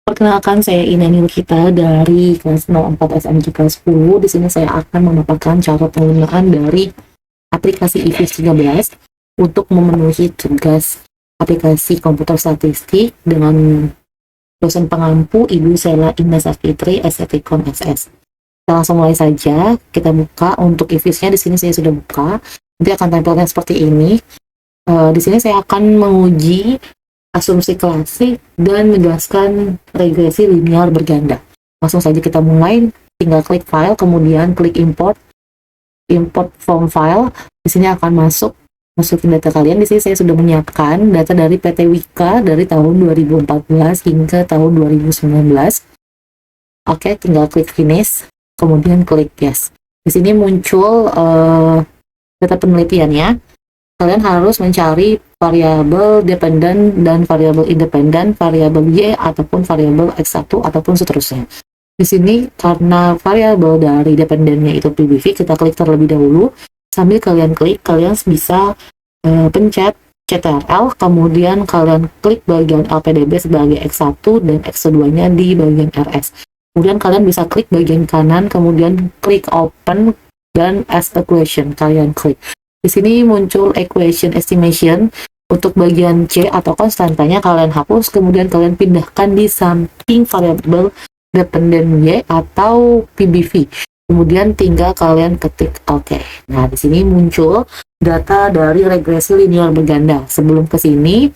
Perkenalkan, saya Ina Nurhita dari kelas 04 SMJ kelas 10. Di sini saya akan memaparkan cara penggunaan dari aplikasi IFIS 13 untuk memenuhi tugas aplikasi komputer statistik dengan dosen pengampu Ibu Sela Indah Safitri, SFIKOM SS. Kita langsung mulai saja. Kita buka untuk IFIS-nya. Di sini saya sudah buka. Nanti akan tampilnya seperti ini. Di sini saya akan menguji asumsi klasik dan menjelaskan regresi linear berganda. Langsung saja kita mulai. Tinggal klik file, kemudian klik import from file. Di sini akan masukin data kalian. Di sini saya sudah menyiapkan data dari PT Wika dari tahun 2014 hingga tahun 2019. Oke, tinggal klik finish, kemudian klik yes. Di sini muncul data penelitiannya. Kalian harus mencari variabel dependen dan variabel independen, variabel Y ataupun variabel X1 ataupun seterusnya. Di sini karena variabel dari dependennya itu PBV, kita klik terlebih dahulu. Sambil kalian klik, kalian bisa pencet CTRL, kemudian kalian klik bagian LPDB sebagai X1 dan X2-nya di bagian RS. Kemudian kalian bisa klik bagian kanan, kemudian klik open dan as equation kalian klik. Di sini muncul equation estimation. Untuk bagian C atau konstantanya kalian hapus, kemudian kalian pindahkan di samping variabel dependen Y atau PBV. Kemudian tinggal kalian ketik OK. Nah, di sini muncul data dari regresi linear berganda. Sebelum ke sini,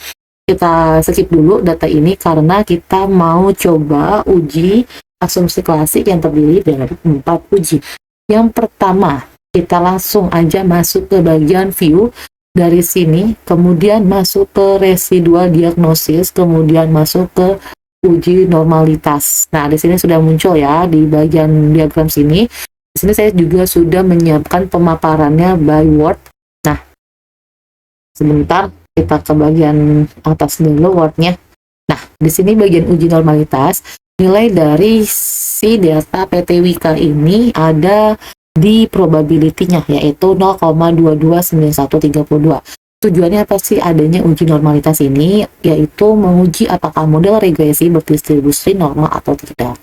kita skip dulu data ini karena kita mau coba uji asumsi klasik yang terdiri dari 4 uji. Yang pertama, kita langsung aja masuk ke bagian view. Dari sini, kemudian masuk ke residual diagnosis, kemudian masuk ke uji normalitas. Nah, di sini sudah muncul ya di bagian diagram sini. Di sini saya juga sudah menyiapkan pemaparannya by word. Nah, sebentar kita ke bagian atas dulu wordnya. Nah, di sini bagian uji normalitas, nilai dari si data PT Wika ini ada di probability-nya, yaitu 0,229132. Tujuannya apa sih adanya uji normalitas ini? Yaitu menguji apakah model regresi berdistribusi normal atau tidak.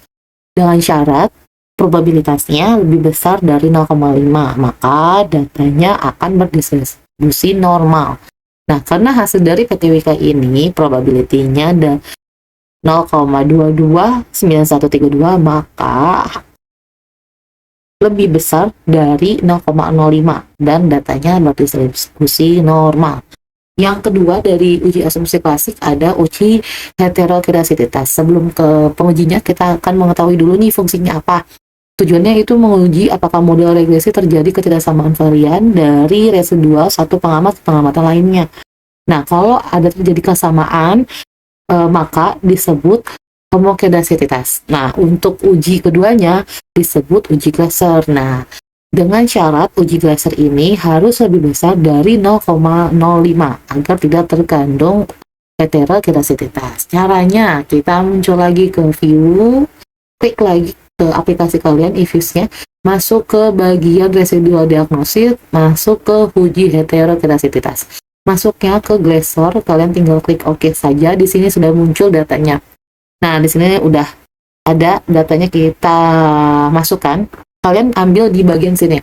Dengan syarat probabilitasnya lebih besar dari 0,5, maka datanya akan berdistribusi normal. Nah, karena hasil dari PT Wika ini probability-nya ada 0,229132, maka lebih besar dari 0,05 dan datanya berdistribusi normal. Yang kedua dari uji asumsi klasik ada uji heterogeneisitas. Sebelum ke pengujinya, kita akan mengetahui dulu nih fungsinya apa. Tujuannya itu menguji apakah model regresi terjadi ketidaksamaan varian dari residual satu pengamat ke pengamatan lainnya. Nah, kalau ada terjadi kesamaan, maka disebut homokedasitas. Nah, untuk uji keduanya disebut uji Glasser. Nah, dengan syarat uji Glasser ini harus lebih besar dari 0,05 agar tidak terkandung heterogeneisitas. Caranya, kita muncul lagi ke view, klik lagi ke aplikasi kalian, IFIS-nya, masuk ke bagian residual diagnosis, masuk ke uji heterogeneisitas. Masuknya ke Glasser, kalian tinggal klik OK saja. Di sini sudah muncul datanya. Nah, di sini udah ada datanya, kita masukkan. Kalian ambil di bagian sini,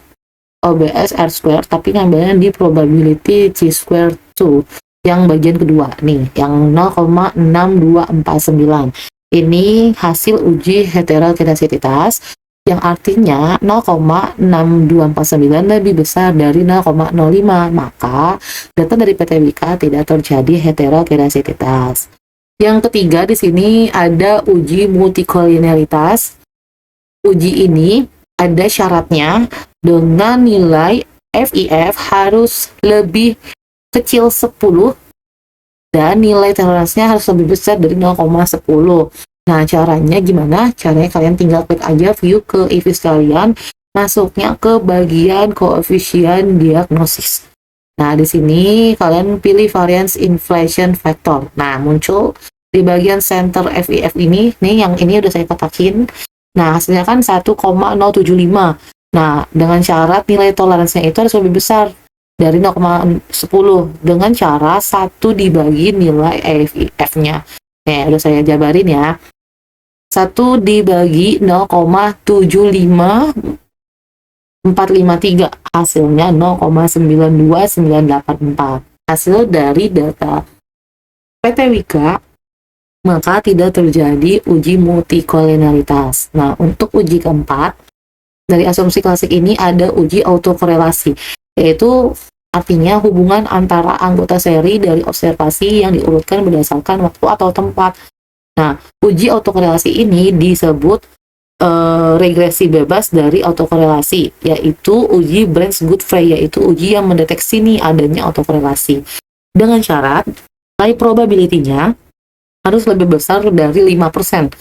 OBS R square, tapi ngambilnya di probability C square 2, yang bagian kedua nih, yang 0,6249. Ini hasil uji heterogeneisitas, yang artinya 0,6249 lebih besar dari 0,05, maka data dari PT Wika tidak terjadi heterogeneisitas. Yang ketiga di sini ada uji multikolinearitas. Uji ini ada syaratnya dengan nilai FIF harus lebih kecil 10 dan nilai toleransinya harus lebih besar dari 0,10. Nah, caranya gimana? Caranya kalian tinggal klik aja view ke IFIS kalian, masuknya ke bagian koefisien diagnosis. Nah, di sini kalian pilih variance inflation factor. Nah, muncul di bagian center FIF ini, nih yang ini udah saya kotakin. Nah, hasilnya kan 1,075. Nah, dengan syarat nilai toleransinya itu harus lebih besar dari 0,10 dengan cara 1 dibagi nilai FIF-nya. Udah saya jabarin ya. 1 dibagi 0,75453, hasilnya 0,92984. Hasil dari data PT Wika, maka tidak terjadi uji multikolenialitas. Nah, untuk uji keempat, dari asumsi klasik ini ada uji autokorelasi, yaitu artinya hubungan antara anggota seri dari observasi yang diurutkan berdasarkan waktu atau tempat. Nah, uji autokorelasi ini disebut regresi bebas dari autokorelasi, yaitu uji Branch-Godfrey, yaitu uji yang mendeteksi nih adanya autokorelasi. Dengan syarat, nilai probability-nya harus lebih besar dari 5%.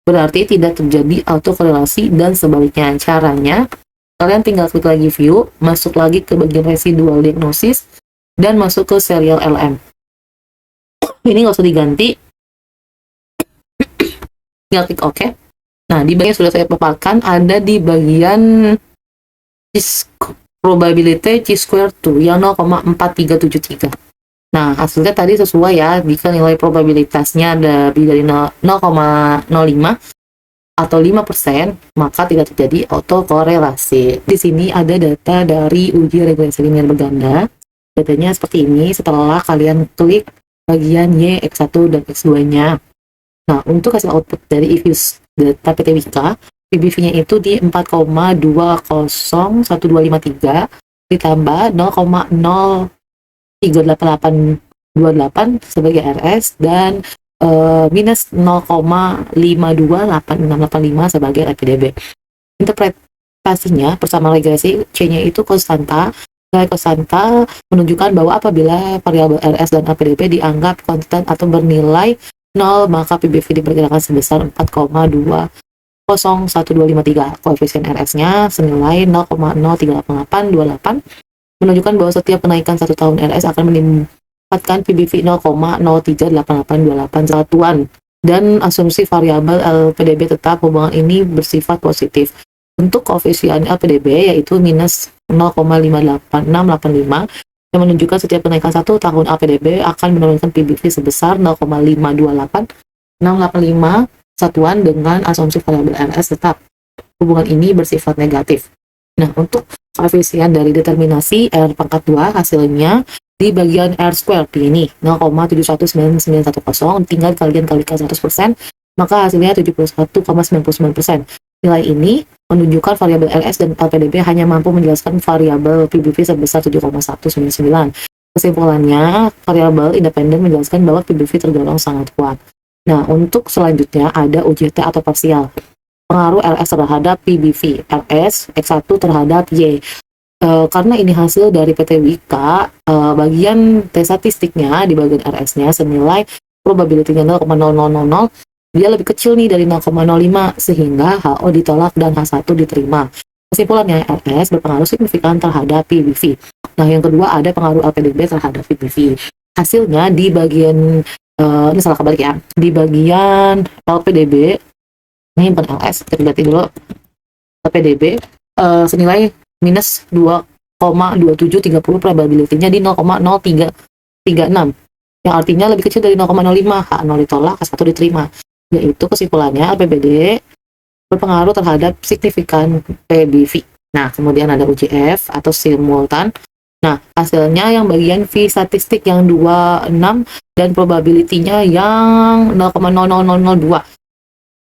Berarti tidak terjadi autokorelasi dan sebaliknya. Caranya, kalian tinggal klik lagi view, masuk lagi ke bagian residual diagnosis, dan masuk ke serial LM. Ini nggak usah diganti, tinggal klik OK. Nah, di bagian sudah saya paparkan, ada di bagian probability chi-square 2 yang 0,4373. Nah, hasilnya tadi sesuai ya, jika nilai probabilitasnya lebih dari 0,05 atau 5%, maka tidak terjadi autokorelasi. Di sini ada data dari uji regresi linear berganda. Datanya seperti ini setelah kalian klik bagian Y, X1, dan X2-nya. Nah, untuk hasil output dari IFUS data PT Wika, PBV-nya itu di 4,201253 ditambah 0,03828 sebagai RS dan minus 0,528685 sebagai LPDB. Interpretasinya bersama regresi C-nya itu konstanta. Nilai konstanta menunjukkan bahwa apabila variabel RS dan LPDB dianggap konstan atau bernilai 0, maka PBV diperkirakan sebesar 4,201253. Koefisien RS-nya senilai 0,03828, menunjukkan bahwa setiap kenaikan 1 tahun RS akan mendapatkan PBV 0,038828 satuan, dan asumsi variabel LPDB tetap hubungan ini bersifat positif. Untuk koefisien LPDB yaitu minus 0,58685 yang menunjukkan setiap kenaikan 1 tahun LPDB akan menurunkan PBV sebesar 0,528685 satuan, dengan asumsi variabel RS tetap. Hubungan ini bersifat negatif. Nah, untuk koefisien dari determinasi R pangkat 2 hasilnya di bagian R square di ini 0,719910, tinggal kalian kalikan 100%, maka hasilnya 71,99%. Nilai ini menunjukkan variabel RS dan LPDB hanya mampu menjelaskan variabel PBV sebesar 7,199. Kesimpulannya, variabel independen menjelaskan bahwa PBV tergolong sangat kuat. Nah, untuk selanjutnya ada UJT atau parsial. Pengaruh RS terhadap PBV, RS X1 terhadap Y. Karena ini hasil dari PT Wika, bagian T statistiknya di bagian RS-nya senilai probability-nya 0,0000, dia lebih kecil nih dari 0,05, sehingga HO ditolak dan H1 diterima. Kesimpulannya, RS berpengaruh signifikan terhadap PBV. Nah, yang kedua ada pengaruh LPDB terhadap PBV. Hasilnya di bagian, ini salah kebalik ya, di bagian LPDB, ini bukan LS, kita lihat dulu, LPDB senilai minus 2,2730, probability-nya di 0,0336, yang artinya lebih kecil dari 0,05, H0 ditolak, H1 diterima. Yaitu kesimpulannya LPBD berpengaruh terhadap signifikan PBV. Nah, kemudian ada UJF atau simultan. Nah, hasilnya yang bagian V statistik yang 26 dan probability-nya yang 0,00002.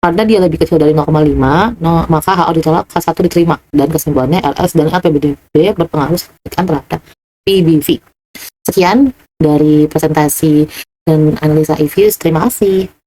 Karena dia lebih kecil dari 0,5, maka HO ditolak, H1 diterima. Dan kesimpulannya LS dan LPBD berpengaruh signifikan terhadap PBV. Sekian dari presentasi dan analisa IFUS. Terima kasih.